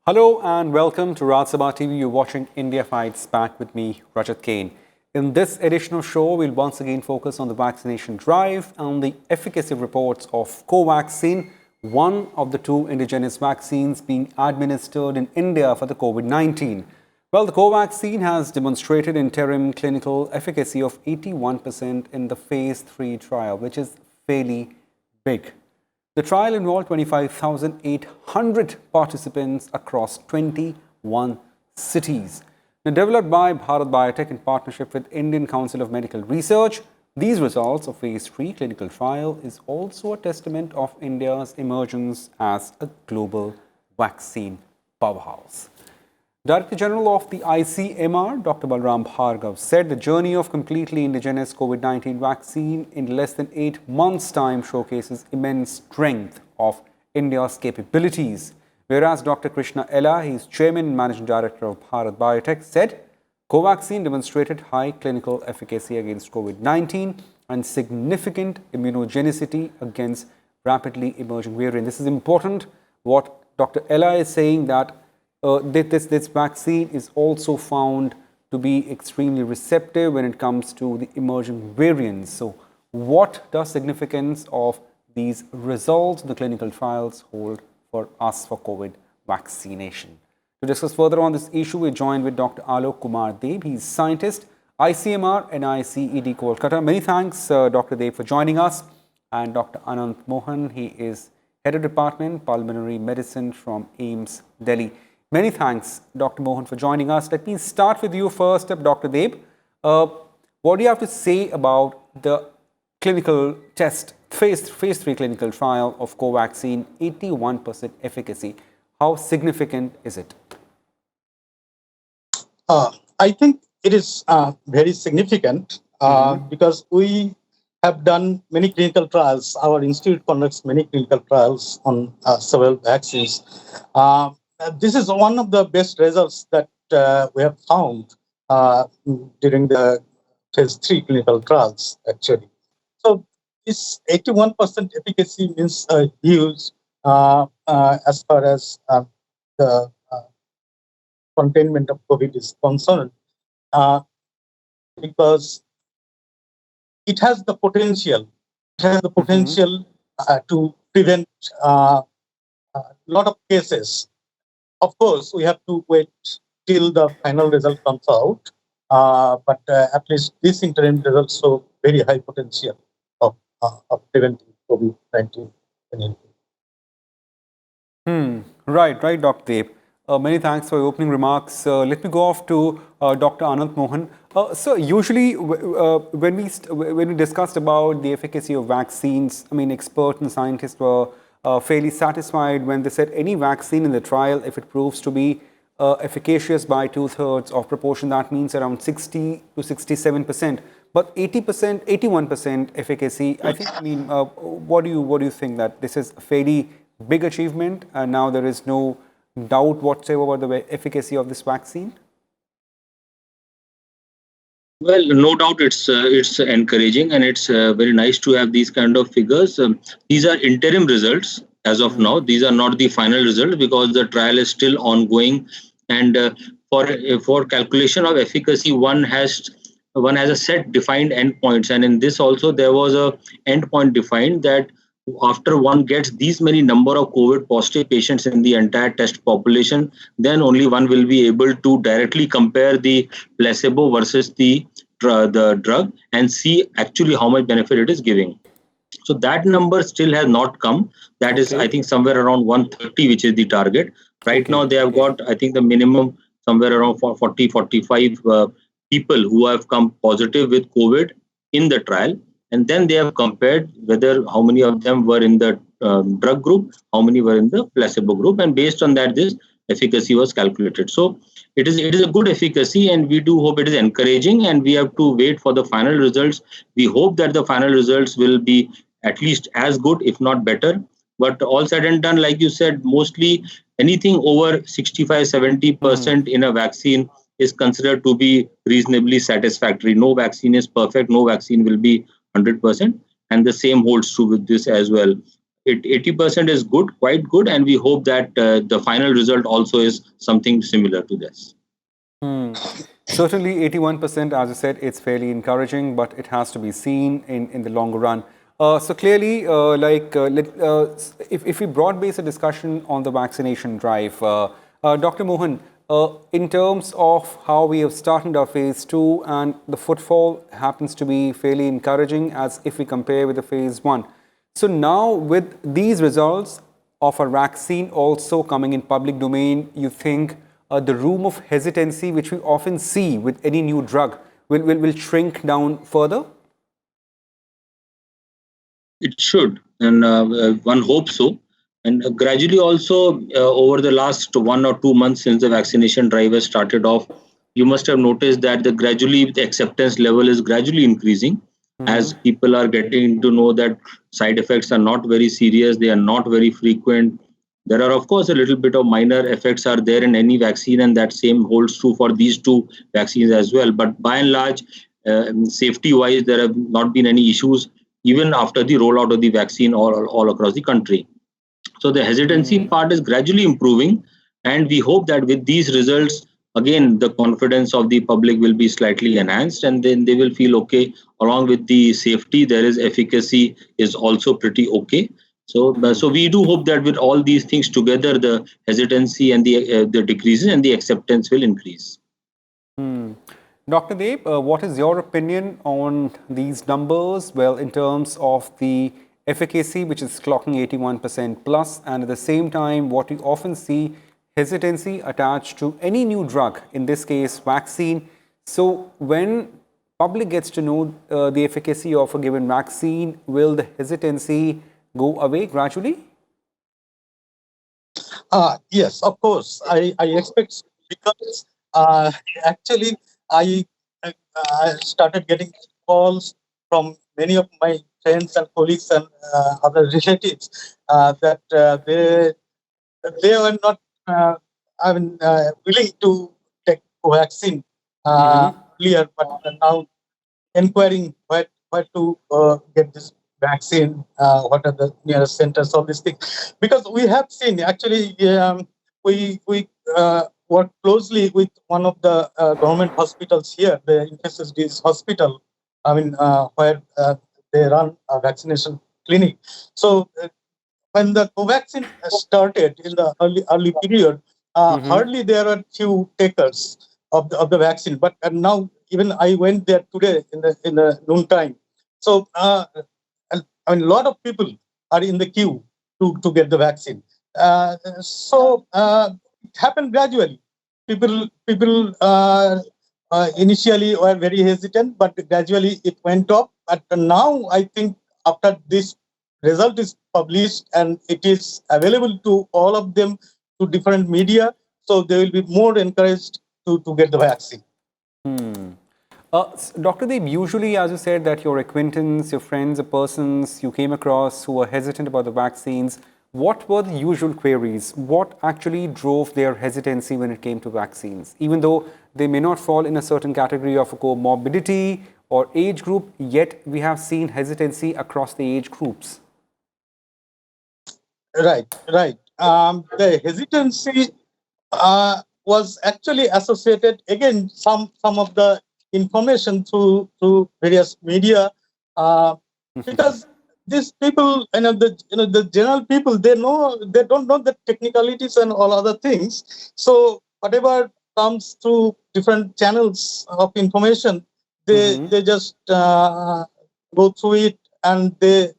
Hello and welcome to Rajat TV. You're watching India Fights Back with me, Rajat Kain. In this edition of show, we'll once again focus on the vaccination drive and the efficacy reports of Covaxin, one of the two indigenous vaccines being administered in India for the COVID-19. Well, the Covaxin has demonstrated interim clinical efficacy of 81% in the phase 3 trial, which is fairly big. The trial involved 25,800 participants across 21 cities. Now, developed by Bharat Biotech in partnership with Indian Council of Medical Research, these results of phase 3 clinical trial is also a testament of India's emergence as a global vaccine powerhouse. Director General of the ICMR, Dr. Balram Bhargav, said the journey of completely indigenous COVID-19 vaccine in less than 8 months' time showcases immense strength of India's capabilities. Whereas Dr. Krishna Ella, he is Chairman and Managing Director of Bharat Biotech, said Covaxin demonstrated high clinical efficacy against COVID-19 and significant immunogenicity against rapidly emerging variants. This is important. What Dr. Ella is saying that this vaccine is also found to be extremely receptive when it comes to the emerging variants. So, what does significance of these results, the clinical trials, hold for us for COVID vaccination? To discuss further on this issue, we're joined with Dr. Alok Kumar Deb. He's scientist, ICMR-NICED Kolkata. Many thanks, Dr. Deb, for joining us. And Dr. Anant Mohan, he is Head of Department, Pulmonary Medicine from AIIMS, Delhi. Many thanks, Dr. Mohan, for joining us. Let me start with you first, Dr. Deb. What do you have to say about the clinical test, phase 3 clinical trial of Covaxin, 81% efficacy? How significant is it? I think it is very significant because we have done many clinical trials. Our institute conducts many clinical trials on several vaccines. This is one of the best results that we have found during the phase 3 clinical trials, actually. So this 81% efficacy means huge as far as the containment of COVID is concerned, because it has the potential. To prevent a lot of cases. Of course, we have to wait till the final result comes out, but at least this interim results show very high potential of preventing COVID-19. Right, Dr. Deb. Many thanks for your opening remarks. Let me go off to Dr. Anant Mohan. So usually when we discussed about the efficacy of vaccines, I mean, experts and scientists were fairly satisfied when they said any vaccine in the trial, if it proves to be efficacious by 2/3 of proportion, that means around 60 to 67%. But 80%, 81% efficacy, I think, what do you think that this is a fairly big achievement and now there is no doubt whatsoever about the efficacy of this vaccine? Well, no doubt it's encouraging and it's very nice to have these kind of figures. These are interim results as of now. These are not the final results because the trial is still ongoing. And for calculation of efficacy, one has a set defined endpoints. And in this also, there was a endpoint defined that after one gets these many number of COVID positive patients in the entire test population, then only one will be able to directly compare the placebo versus the drug and see actually how much benefit it is giving. So that number still has not come. That is, I think, somewhere around 130, which is the target. Right now, they have got, I think, the minimum somewhere around 40, 45 people who have come positive with COVID in the trial. And then they have compared whether how many of them were in the drug group, how many were in the placebo group. And based on that, this efficacy was calculated. So it is a good efficacy and we do hope it is encouraging and we have to wait for the final results. We hope that the final results will be at least as good, if not better. But all said and done, like you said, mostly anything over 65, 70% in a vaccine is considered to be reasonably satisfactory. No vaccine is perfect. No vaccine will be 100%. And the same holds true with this as well. 80% is good, quite good, and we hope that the final result also is something similar to this. Certainly, 81%, as I said, it's fairly encouraging, but it has to be seen in the longer run. So clearly, if we broad base a discussion on the vaccination drive, Dr. Mohan, in terms of how we have started our phase 2 and the footfall happens to be fairly encouraging as if we compare with the phase 1. So now with these results of a vaccine also coming in public domain, you think the room of hesitancy, which we often see with any new drug, will shrink down further? It should, and one hopes so. And gradually also, over the last 1 or 2 months since the vaccination drive has started off, you must have noticed that the acceptance level is gradually increasing as people are getting to know that side effects are not very serious, they are not very frequent. There are, of course, a little bit of minor effects are there in any vaccine, and that same holds true for these two vaccines as well. But by and large, safety-wise, there have not been any issues even after the rollout of the vaccine all across the country. So the hesitancy part is gradually improving, and we hope that with these results, again, the confidence of the public will be slightly enhanced, and then they will feel okay. Along with the safety, there is efficacy is also pretty okay. So we do hope that with all these things together, the hesitancy and the decreases and the acceptance will increase. Dr. Deb, what is your opinion on these numbers? Well, in terms of the efficacy, which is clocking 81% plus, and at the same time, what we often see, hesitancy attached to any new drug, in this case, vaccine. So when public gets to know the efficacy of a given vaccine, will the hesitancy go away gradually? Yes, of course. I expect so, because actually I, I started getting calls from many of my friends and colleagues and other relatives that they were not willing to take Covaxin earlier, but now inquiring where to get this vaccine, what are the nearest centers, all these things. Because we have seen actually, we work closely with one of the government hospitals here, the infectious disease hospital. Where they run a vaccination clinic. So when the Covaxin started in the early period, hardly there are few takers of the vaccine. But now even I went there today in the noon time. So a lot of people are in the queue to get the vaccine. It happened gradually. People initially were very hesitant, but gradually it went up. But now I think after this result is published and it is available to all of them to different media, so they will be more encouraged to get the vaccine. Dr. Deep, usually, as you said, that your acquaintance, your friends, or persons you came across who were hesitant about the vaccines, what were the usual queries? What actually drove their hesitancy when it came to vaccines? Even though they may not fall in a certain category of a comorbidity or age group, yet we have seen hesitancy across the age groups. Right. The hesitancy was actually associated again some of the information through various media because these people, the general people, they don't know the technicalities and all other things. So whatever comes through different channels of information, they just go through it and they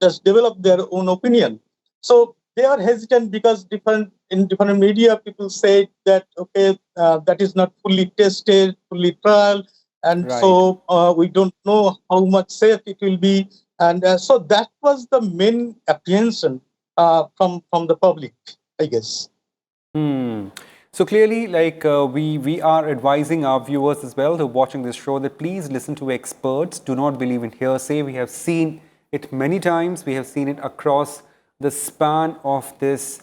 just develop their own opinion. So they are hesitant because in different media, people say that, okay, that is not fully tested, fully trial, and so we don't know how much safe it will be. And so that was the main apprehension from the public, I guess. So clearly, we are advising our viewers as well who are watching this show that please listen to experts. Do not believe in hearsay. We have seen it many times. We have seen it across the span of this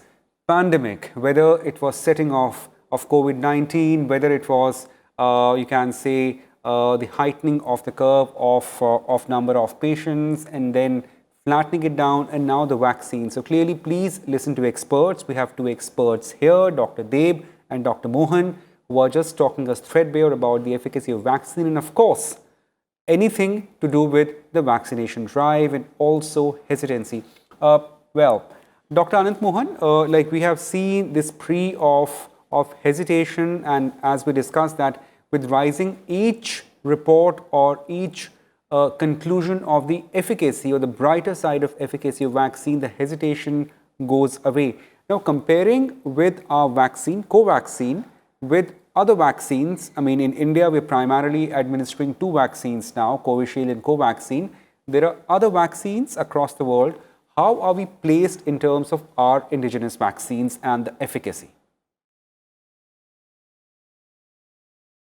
pandemic, whether it was setting off of COVID-19, whether it was, you can say, the heightening of the curve of number of patients, and then flattening it down, and now the vaccine. So clearly, please listen to experts. We have two experts here, Dr. Deb and Dr. Mohan, who are just talking us threadbare about the efficacy of vaccine and, of course, anything to do with the vaccination drive and also hesitancy. Well, Dr. Anant Mohan, like we have seen this pre of hesitation, and as we discussed that with rising each report or each conclusion of the efficacy or the brighter side of efficacy of vaccine, the hesitation goes away. Now, comparing with our vaccine, Covaxin, with other vaccines, I mean, in India, we're primarily administering two vaccines now, Covishield and Covaxin. There are other vaccines across the world. How are we placed in terms of our indigenous vaccines and the efficacy?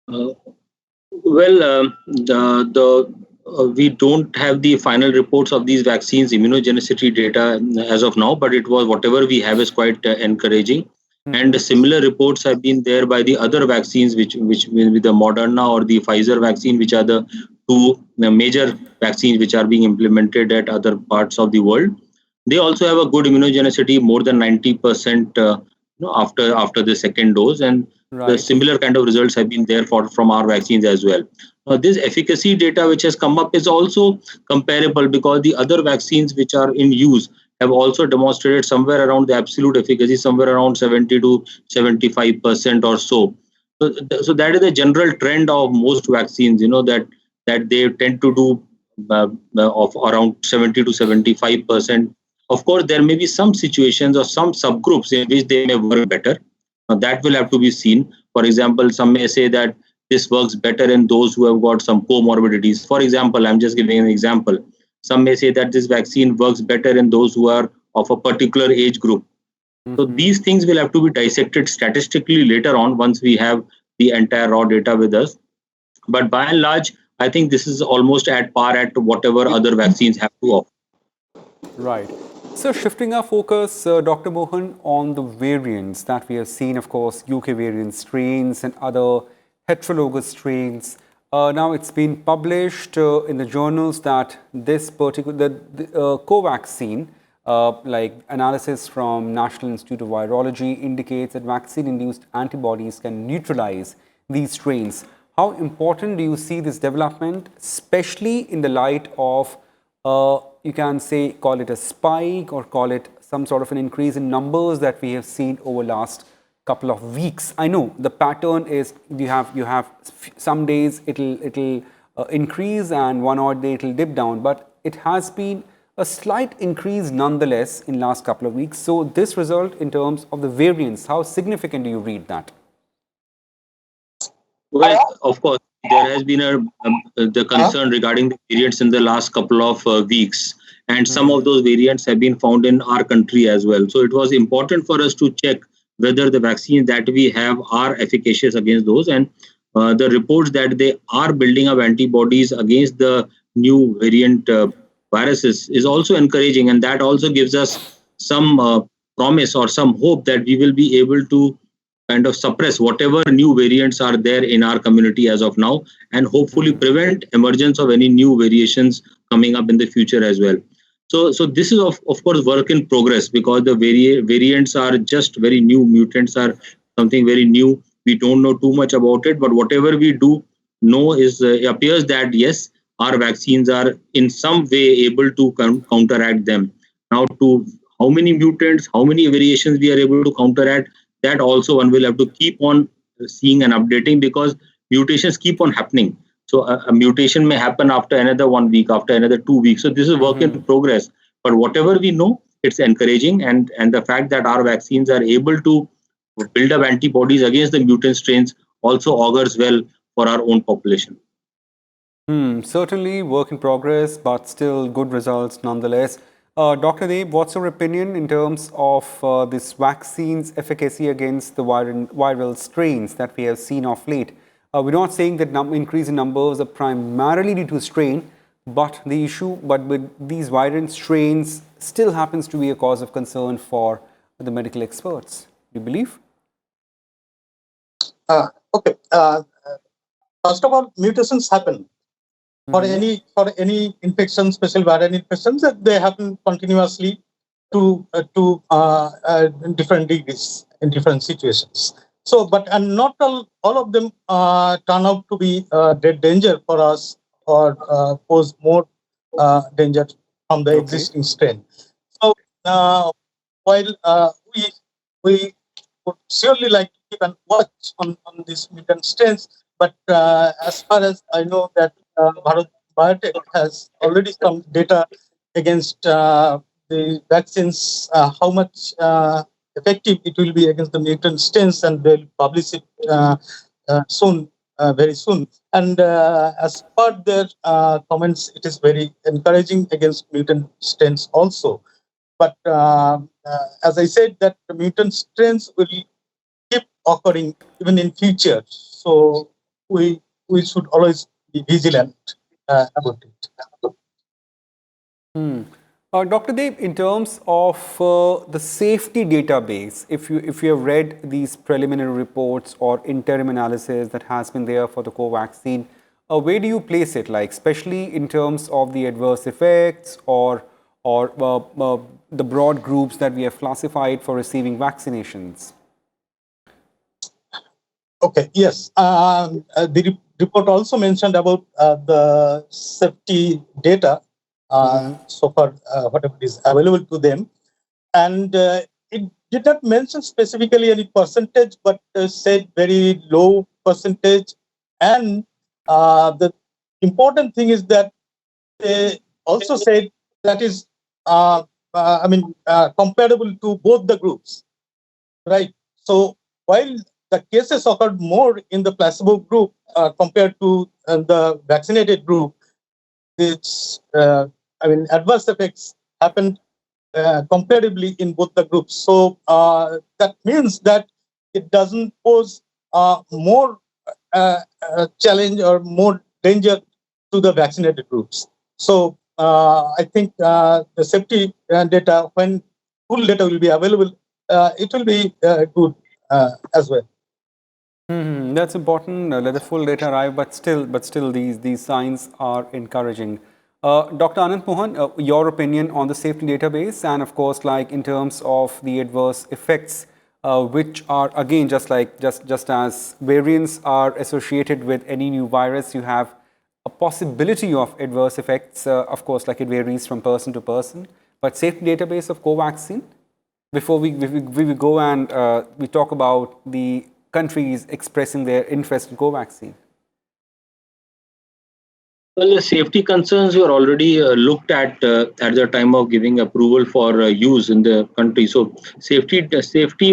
We don't have the final reports of these vaccines immunogenicity data as of now, but it was whatever we have is quite encouraging. And similar reports have been there by the other vaccines, which with the Moderna or the Pfizer vaccine, which are the two major vaccines which are being implemented at other parts of the world. They also have a good immunogenicity, more than 90% after the second dose, and the similar kind of results have been there from our vaccines as well. This efficacy data which has come up is also comparable, because the other vaccines which are in use have also demonstrated somewhere around the absolute efficacy, somewhere around 70 to 75% or so. So that is the general trend of most vaccines, that they tend to do of around 70 to 75%. Of course, there may be some situations or some subgroups in which they may work better. That will have to be seen. For example, some may say that this works better in those who have got some comorbidities. For example, I'm just giving an example. Some may say that this vaccine works better in those who are of a particular age group. So these things will have to be dissected statistically later on once we have the entire raw data with us. But by and large, I think this is almost at par at whatever other vaccines have to offer. Right. So shifting our focus, Dr. Mohan, on the variants that we have seen, of course, UK variant strains and other heterologous strains. Now it's been published in the journals that this particular, Covaxin, like analysis from National Institute of Virology indicates that vaccine-induced antibodies can neutralize these strains. How important do you see this development, especially in the light of you can say, call it a spike or call it some sort of an increase in numbers that we have seen over last couple of weeks? I know the pattern is you have some days it'll increase and one odd day it'll dip down, but it has been a slight increase nonetheless in last couple of weeks. So this result in terms of the variance, how significant do you read that? Well, of course, there has been the concern regarding the variants in the last couple of weeks, and some of those variants have been found in our country as well. So it was important for us to check whether the vaccines that we have are efficacious against those, and the reports that they are building up antibodies against the new variant viruses is also encouraging, and that also gives us some promise or some hope that we will be able to kind of suppress whatever new variants are there in our community as of now, and hopefully prevent emergence of any new variations coming up in the future as well. So this is of course work in progress, because the variants are just very new. Mutants are something very new. We don't know too much about it, but whatever we do know is appears that yes, our vaccines are in some way able to counteract them. Now, to how many mutants, how many variations we are able to counteract, that also one will have to keep on seeing and updating, because mutations keep on happening. So a mutation may happen after another 1 week, after another 2 weeks. So this is work in progress. But whatever we know, it's encouraging. And the fact that our vaccines are able to build up antibodies against the mutant strains also augurs well for our own population. Certainly work in progress, but still good results nonetheless. Dr. Deb, what's your opinion in terms of this vaccine's efficacy against the viral strains that we have seen of late? We're not saying that increase in numbers are primarily due to strain, but the issue, with these virulent strains still happens to be a cause of concern for the medical experts. Do you believe? Okay. First of all, mutations happen. for any infection, special viral infections, that they happen continuously to different degrees in different situations. So, and not all of them turn out to be dead danger for us or pose more danger from the Okay. existing strain. So, while we would surely like to keep an watch on these mutant strains, but as far as I know, that Bharat Biotech has already some data against the vaccines, how much effective it will be against the mutant strains, and they'll publish it soon, very soon. And as per their comments, it is very encouraging against mutant strains also. But as I said, that the mutant strains will keep occurring even in future. So we should always be vigilant about it. Dr. Dev, in terms of the safety database, if you have read these preliminary reports or interim analysis that has been there for the Covaxin, where do you place it? Like, especially in terms of the adverse effects or the broad groups that we have classified for receiving vaccinations? Okay. Yes. The report also mentioned about the safety data so far, whatever is available to them. And it did not mention specifically any percentage, but said very low percentage. And the important thing is that they also said that is, comparable to both the groups, right? So while the cases occurred more in the placebo group compared to the vaccinated group, it's, adverse effects happened comparably in both the groups. So that means that it doesn't pose more challenge or more danger to the vaccinated groups. So I think the safety data, when full data will be available, it will be good as well. That's important. Let the full data arrive, but still, these signs are encouraging. Dr. Anant, Mohan, your opinion on the safety database, and of course, like in terms of the adverse effects, which are again just as variants are associated with any new virus, you have a possibility of adverse effects. Of course, like it varies from person to person. But safety database of Covaxin, before we go and we talk about the countries expressing their interest in Covaxin? Well, the safety concerns were already looked at the time of giving approval for use in the country. So safety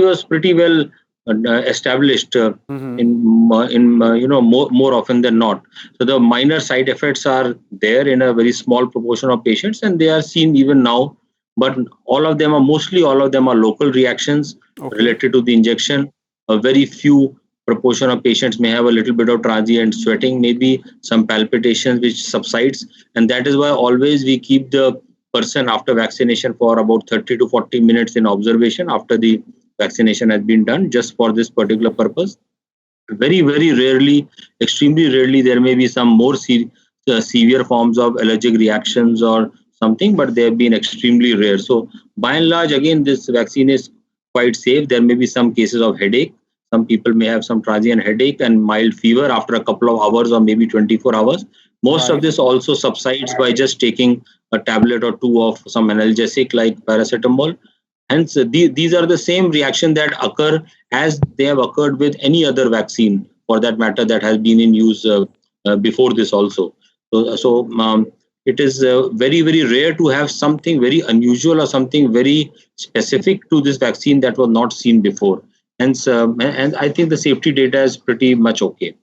was pretty well established more often than not. So the minor side effects are there in a very small proportion of patients, and they are seen even now. But mostly all of them are local reactions related to the injection. A very few proportion of patients may have a little bit of transient sweating, maybe some palpitations which subsides, and that is why always we keep the person after vaccination for about 30 to 40 minutes in observation after the vaccination has been done, just for this particular purpose. Very, very rarely, extremely rarely, there may be some more severe forms of allergic reactions or something, but they have been extremely rare. So by and large, again, this vaccine is quite safe. There may be some cases of headache. Some people may have some transient headache and mild fever after a couple of hours or maybe 24 hours. Most of this also subsides by just taking a tablet or two of some analgesic like paracetamol. Hence, these are the same reaction that occur as they have occurred with any other vaccine, for that matter, that has been in use before this also. So it is very, very rare to have something very unusual or something very specific to this vaccine that was not seen before. Hence, and I think the safety data is pretty much okay.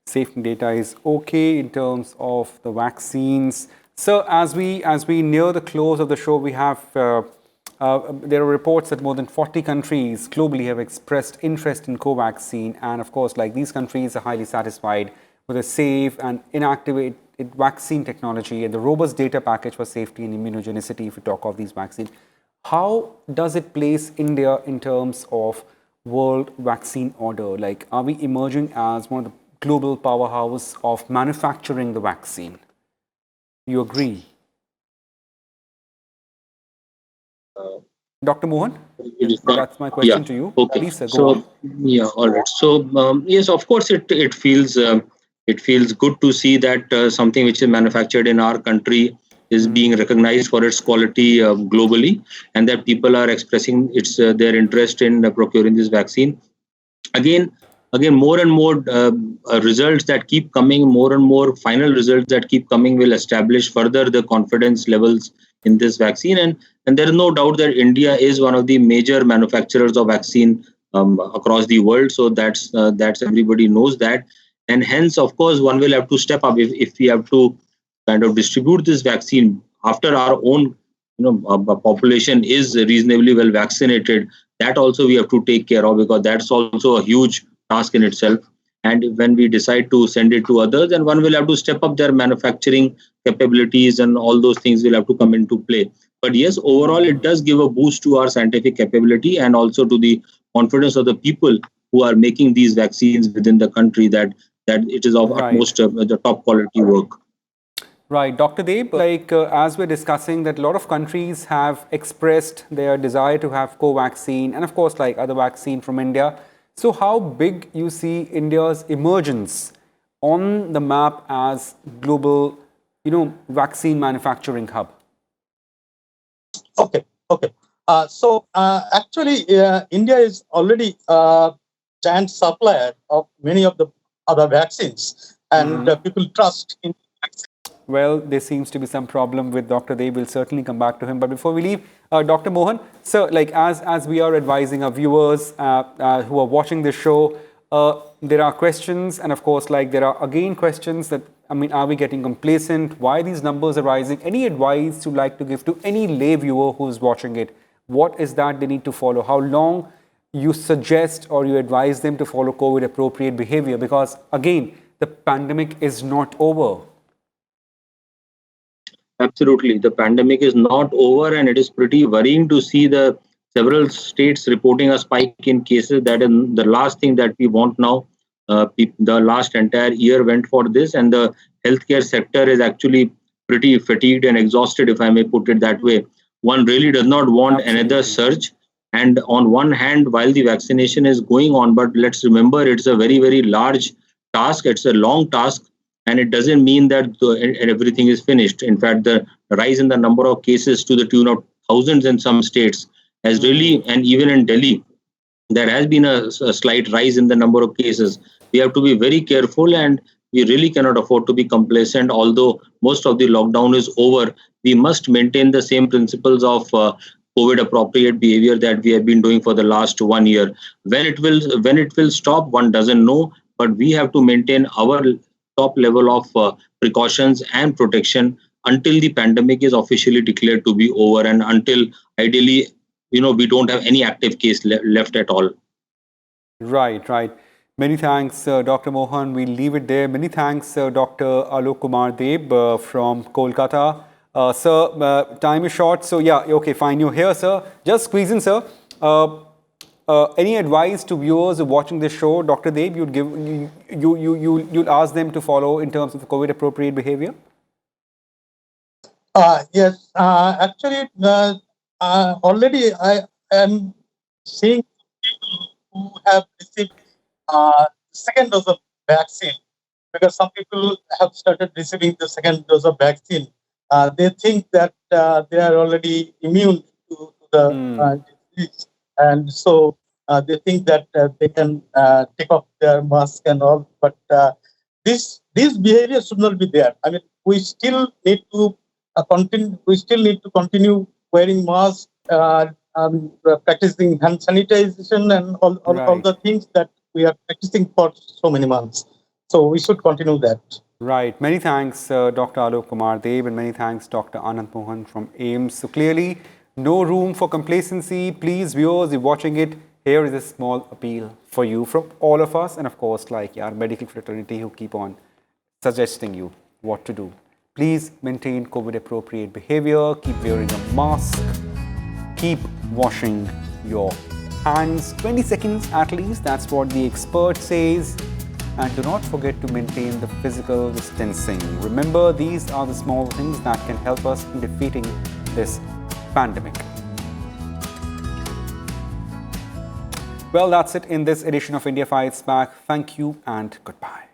Safety data is okay in terms of the vaccines. So as we near the close of the show, we have there are reports that more than 40 countries globally have expressed interest in Covaxin, and of course, like these countries are highly satisfied with a safe and inactivated vaccine technology and the robust data package for safety and immunogenicity. If we talk of these vaccines, how does it place India in terms of world vaccine order? Like, are we emerging as one of the global powerhouse of manufacturing the vaccine. You agree? Dr. Mohan, that's my Yeah. question to you. Okay. Please, sir, go on. So yeah, all right. So yes, of course, it feels good to see that something which is manufactured in our country is being recognized for its quality globally, and that people are expressing their interest in procuring this vaccine. Again, more and more results that keep coming, more and more final results that keep coming will establish further the confidence levels in this vaccine. And there is no doubt that India is one of the major manufacturers of vaccine across the world. So that's everybody knows that. And hence, of course, one will have to step up if we have to kind of distribute this vaccine after our own population is reasonably well vaccinated. That also we have to take care of, because that's also a huge task in itself. And when we decide to send it to others, then one will have to step up their manufacturing capabilities, and all those things will have to come into play. But yes, overall, it does give a boost to our scientific capability and also to the confidence of the people who are making these vaccines within the country, that it is of utmost the top quality work. Right, Dr. Deb, as we're discussing, that a lot of countries have expressed their desire to have Covaxin, and of course, like other vaccine from India. So how big you see India's emergence on the map as global, vaccine manufacturing hub? Okay. Actually, India is already a giant supplier of many of the other vaccines, and people trust in vaccines. Well, there seems to be some problem with Dr. Deb. We'll certainly come back to him. But before we leave, Dr. Mohan, sir, as we are advising our viewers who are watching this show, there are questions, and of course, there are again questions that, are we getting complacent? Why these numbers are rising? Any advice you'd like to give to any lay viewer who's watching it? What is that they need to follow? How long you suggest or you advise them to follow COVID-appropriate behavior? Because again, the pandemic is not over. Absolutely. The pandemic is not over, and it is pretty worrying to see the several states reporting a spike in cases. That is the last thing that we want now. The last entire year went for this, and the healthcare sector is actually pretty fatigued and exhausted, if I may put it that way. One really does not want another surge. And on one hand, while the vaccination is going on, but let's remember it's a very, very large task. It's a long task. And it doesn't mean that everything is finished. In fact, the rise in the number of cases to the tune of thousands in some states has really, and even in Delhi, there has been a slight rise in the number of cases. We have to be very careful, and we really cannot afford to be complacent. Although most of the lockdown is over, we must maintain the same principles of COVID-appropriate behavior that we have been doing for the last 1 year. When it will stop, one doesn't know, but we have to maintain our top level of precautions and protection until the pandemic is officially declared to be over, and until ideally, we don't have any active case left at all. Right. Many thanks, Dr. Mohan. We'll leave it there. Many thanks, Dr. Alok Kumar Deb from Kolkata. Sir, time is short, so yeah, okay, fine. You're here, sir. Just squeeze in, sir. Any advice to viewers who are watching this show, Dr. Deb, you'd ask them to follow in terms of COVID-appropriate behavior? Yes, actually, already I am seeing people who have received second dose of vaccine, because some people have started receiving the second dose of vaccine. They think that they are already immune to the disease. And so they think that they can take off their mask and all, but this behavior should not be there. We still need to continue. We still need to continue wearing masks, practicing hand sanitization, and all the things that we are practicing for so many months. So we should continue that. Right. Many thanks, Dr. Alok Kumar Deb, and many thanks, Dr. Anant Mohan from AIIMS. So clearly, no room for complacency. Please, viewers, if you're watching it, here is a small appeal for you from all of us, and of course, our medical fraternity who keep on suggesting you what to do. Please maintain COVID-appropriate behavior, keep wearing a mask, keep washing your hands 20 seconds at least. That's what the expert says. and do not forget to maintain the physical distancing. Remember, these are the small things that can help us in defeating this pandemic. Well, that's it in this edition of India Fights Back. Thank you and goodbye.